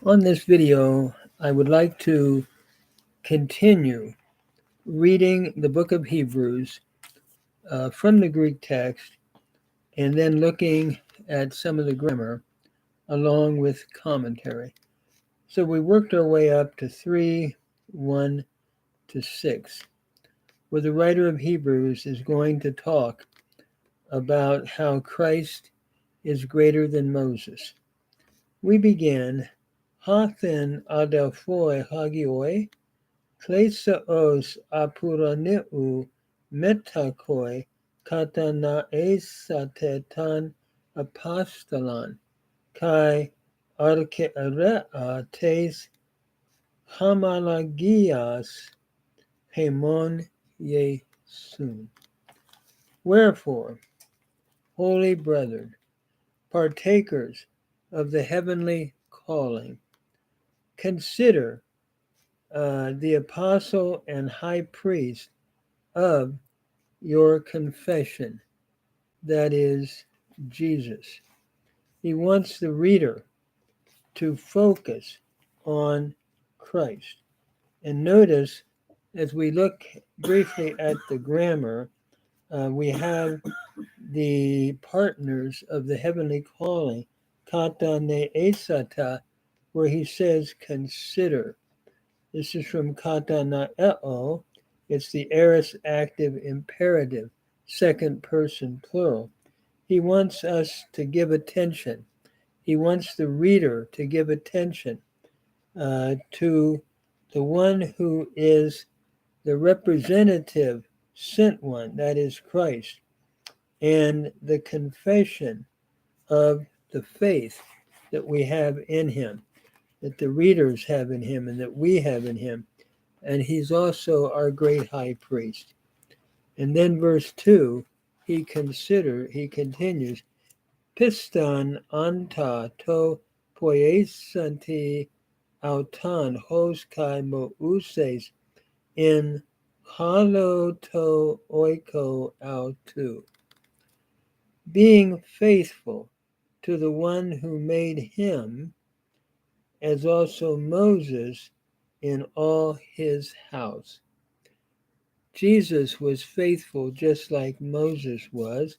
On this video, I would like to continue reading the book of Hebrews from the Greek text and then looking at some of the grammar along with commentary. So we worked our way up to 3, 1 to 6, where the writer of Hebrews is going to talk about how Christ is greater than Moses. We began, Hathen adelphoi hagioi, Klesaos apuraneu metakoi katanaesatetan apostolan kai arkearea tes homologias hemon Yesun. Wherefore, holy brethren, partakers of the heavenly calling, consider the apostle and high priest of your confession, that is, Jesus. He wants the reader to focus on Christ. And notice, as we look briefly at the grammar, we have the partners of the heavenly calling, kata ne esata, where he says, consider. This is from kata na eo. It's the aorist active imperative, second person plural. He wants us to give attention. He wants the reader to give attention to the one who is the representative sent one, that is Christ, and the confession of the faith that we have in him, that the readers have in him, and that we have in him. And he's also our great high priest. And then verse 2, he continues, piston anta to poiesanti autan hos kai mouses in halo to oiko autu. Being faithful to the one who made him, as also Moses in all his house. Jesus was faithful just like Moses was,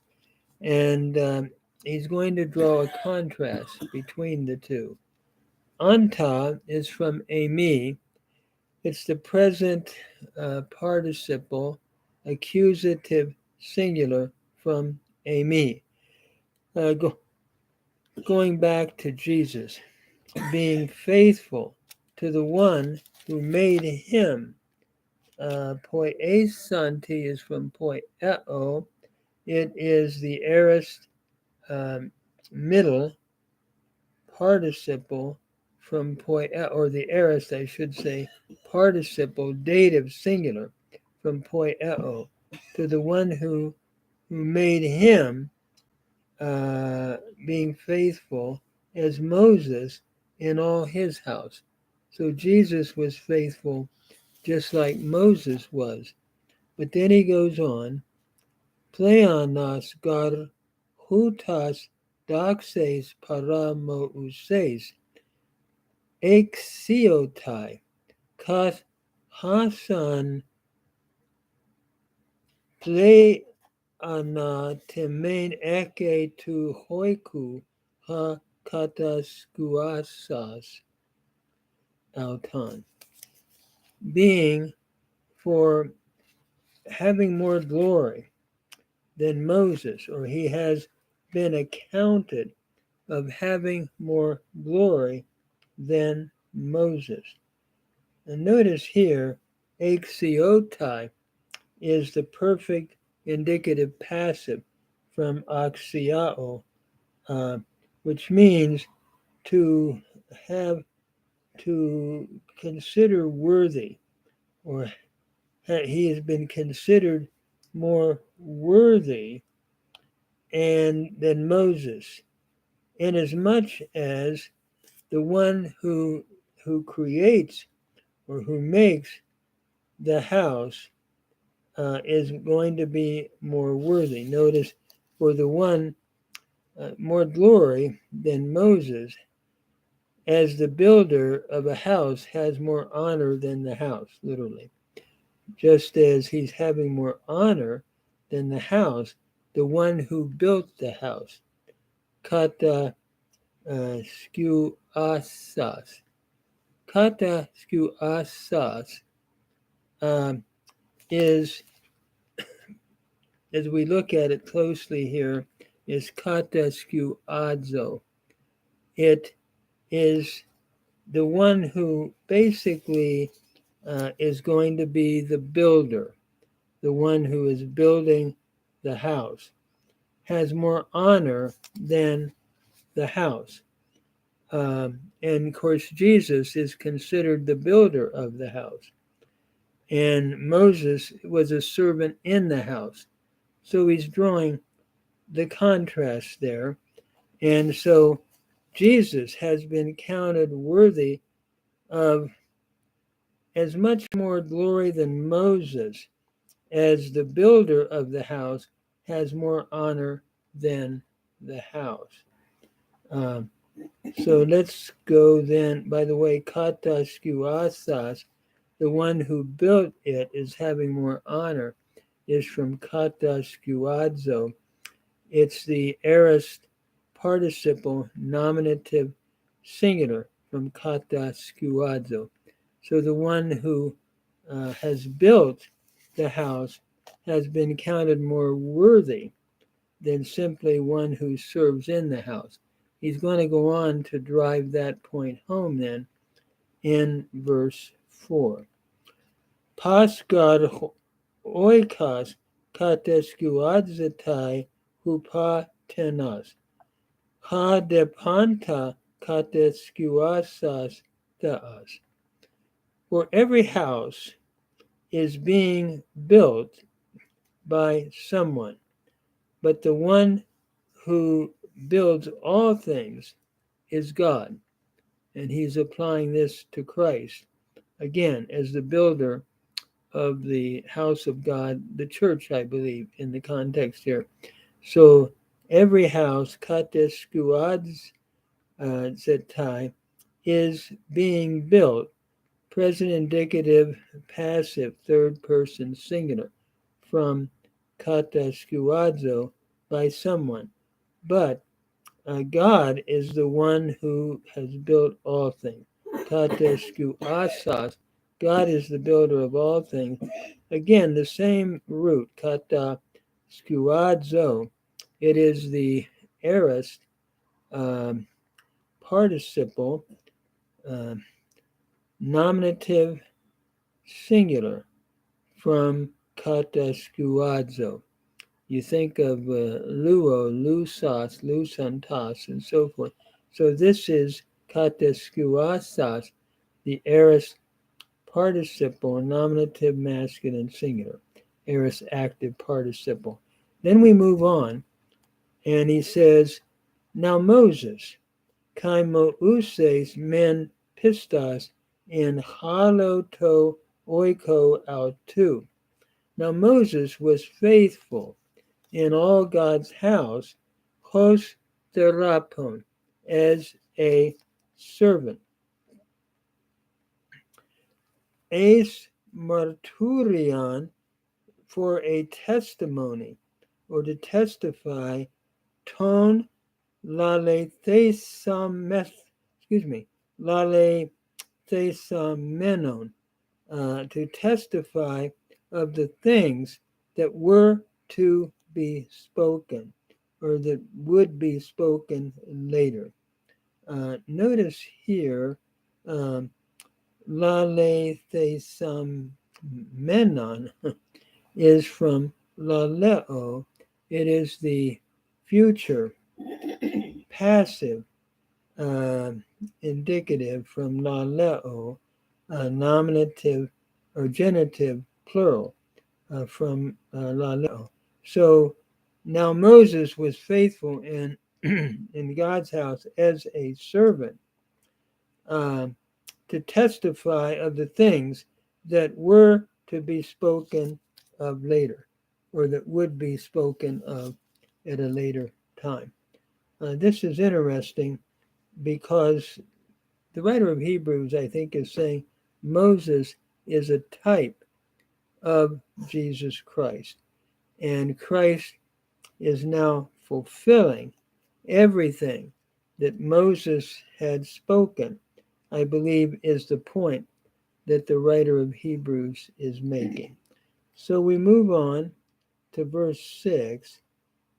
and he's going to draw a contrast between the two. Anta is from ami. It's the present participle accusative singular from ami. Going back to Jesus, being faithful to the one who made him. Poiesanti is from poieo. It is the aorist middle participle from poieo, or the aorist, I should say, participle dative singular from poieo, to the one who made him, being faithful as Moses in all his house. So Jesus was faithful just like Moses was. But then he goes on, Pleanos gar hutas doxes paramouses, exiotai, kas hasan pleana temen eke tu hoiku ha kataskuasas autan. Being for having more glory than Moses, or he has been accounted of having more glory than Moses. And notice here, exiotai is the perfect indicative passive from axiao, which means to have, to consider worthy, or he has been considered more worthy than Moses, inasmuch as the one who creates or who makes the house is going to be more worthy. Notice, for the one more glory than Moses, as the builder of a house has more honor than the house, literally. Just as he's having more honor than the house, the one who built the house. Kata skuasas. Kata skuasas is, as we look at it closely here, is kata skuadzo. It is the one who basically is going to be the builder, the one who is building the house, has more honor than the house. And of course, Jesus is considered the builder of the house. And Moses was a servant in the house. So he's drawing the contrast there. And so Jesus has been counted worthy of as much more glory than Moses, as the builder of the house has more honor than the house. So let's go then. By the way, kata skuasas, the one who built it is having more honor, is from kata skuadzo. It's the aorist participle nominative singular from kata skuadzo. So the one who has built the house has been counted more worthy than simply one who serves in the house. He's going to go on to drive that point home then in verse 4. Pasgad oikos kateskuadzetai hupa tenas. Ha depanta kateskuasas taas. For every house is being built by someone, but the one who builds all things is God. And he's applying this to Christ, again, as the builder of the house of God, the church, I believe, in the context here. So every house, kateskuadz zetai, is being built, present indicative, passive, third person singular, from kata skuadzo, by someone. But God is the one who has built all things. Kata skuasas, God is the builder of all things. Again, the same root, kata skuadzo. It is the aorist participle nominative singular from kata skuadzo. You think of luo, lusas, lusantas, and so forth. So this is kata skuasas, the aorist participle, nominative masculine singular, aorist active participle. Then we move on, and he says, now Moses, kai mooses men pistas in haloto oiko autu. Now Moses was faithful in all God's house, hos therapon, as a servant. Eis marturion, for a testimony, or to testify, ton lale thesamenon, to testify of the things that were to be spoken, or that would be spoken later. Notice here, lale thesamenon is from laleo. It is the future passive indicative from laleo, nominative or genitive plural from laleo. So now Moses was faithful in in God's house as a servant to testify of the things that were to be spoken of later, or that would be spoken of at a later time. This is interesting because the writer of Hebrews, I think, is saying Moses is a type of Jesus Christ. And Christ is now fulfilling everything that Moses had spoken, I believe, is the point that the writer of Hebrews is making. So we move on to verse 6.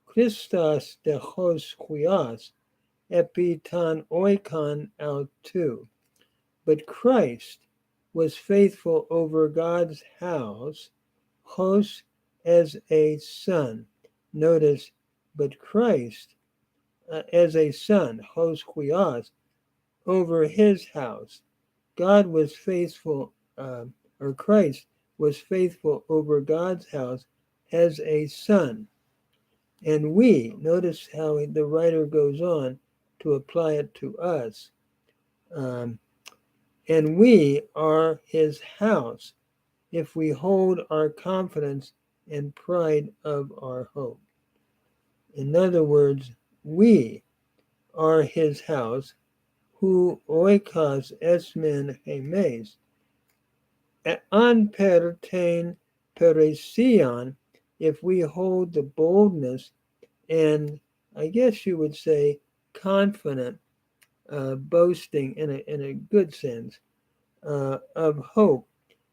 Christos dechos huios epiton oikon autou. But Christ was faithful over God's house, hos as a son. Notice, but Christ as a son, hos huios, over his house. God was faithful, or Christ was faithful over God's house as a son. And we, notice how the writer goes on to apply it to us. And we are his house if we hold our confidence and pride of our hope. In other words, we are his house, who oikos esmen hemes, an pertain peresion, if we hold the boldness and, I guess you would say, confident boasting in a good sense of hope,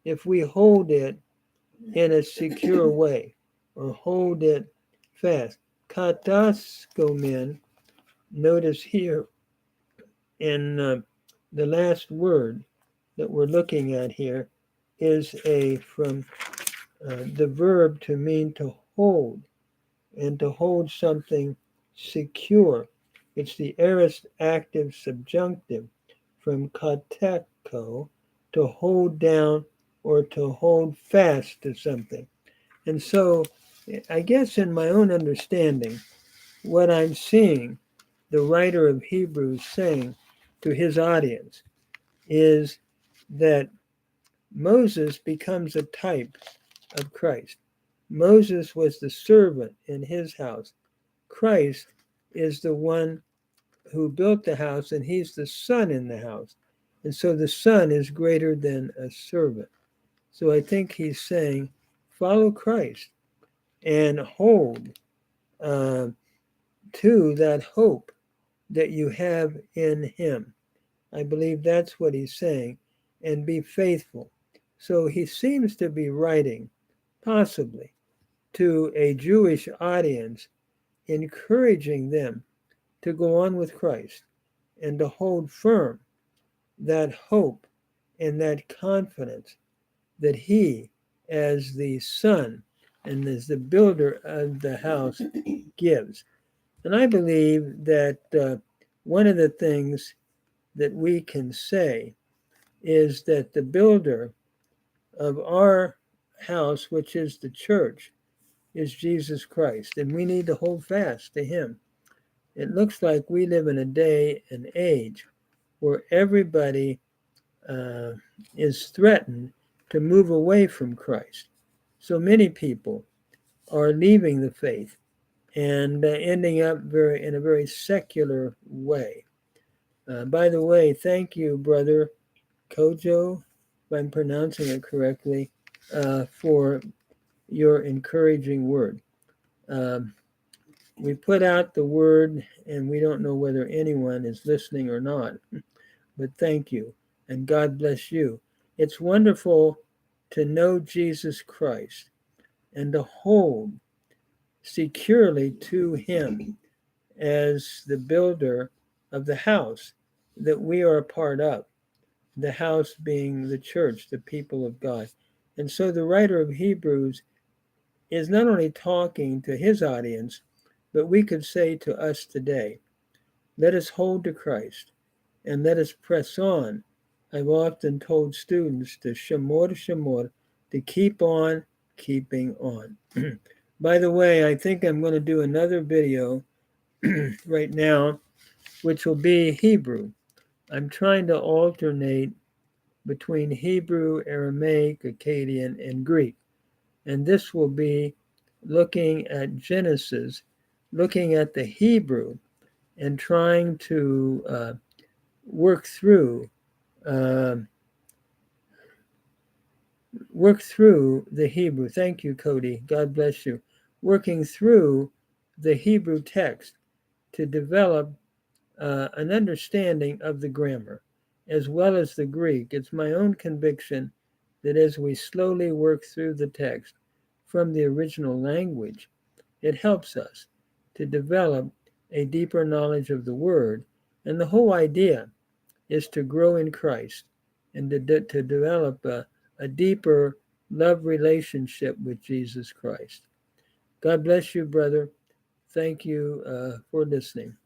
if we hold it in a secure way or hold it fast. Kataskomen, notice here in the last word that we're looking at here is from the verb to mean to hold, and to hold something secure. It's the aorist active subjunctive from kateko, to hold down or to hold fast to something. And so I guess in my own understanding, what I'm seeing the writer of Hebrews saying to his audience is that Moses becomes a type of Christ. Moses was the servant in his house. Christ is the one who built the house, and he's the son in the house. And so the son is greater than a servant. So I think he's saying, follow Christ and hold to that hope that you have in him. I believe that's what he's saying, and be faithful. So he seems to be writing, possibly, to a Jewish audience, encouraging them to go on with Christ and to hold firm that hope and that confidence that he, as the son and as the builder of the house, gives. And I believe that one of the things that we can say is that the builder of our house, which is the church, is Jesus Christ, and we need to hold fast to him. It looks like we live in a day and age where everybody is threatened to move away from Christ. So many people are leaving the faith and ending up in a very secular way. By the way, thank you, Brother Kojo, if I'm pronouncing it correctly, for your encouraging word. We put out the word, and we don't know whether anyone is listening or not, but thank you, and God bless you. It's wonderful to know Jesus Christ and to hold securely to him as the builder of the house that we are a part of, the house being the church, the people of God. And so the writer of Hebrews is not only talking to his audience, but we could say to us today, let us hold to Christ and let us press on. I've often told students to shamor, to keep on keeping on. By the way, I think I'm going to do another video right now, which will be Hebrew. I'm trying to alternate between Hebrew, Aramaic, Akkadian, and Greek. And this will be looking at Genesis, looking at the Hebrew, and trying to work through um, work through the Hebrew. Thank you, Cody. God bless you. Working through the Hebrew text to develop an understanding of the grammar as well as the Greek. It's my own conviction that as we slowly work through the text from the original language, it helps us to develop a deeper knowledge of the Word. And the whole idea is to grow in Christ and to develop a deeper love relationship with Jesus Christ. God bless you, brother. Thank you for listening.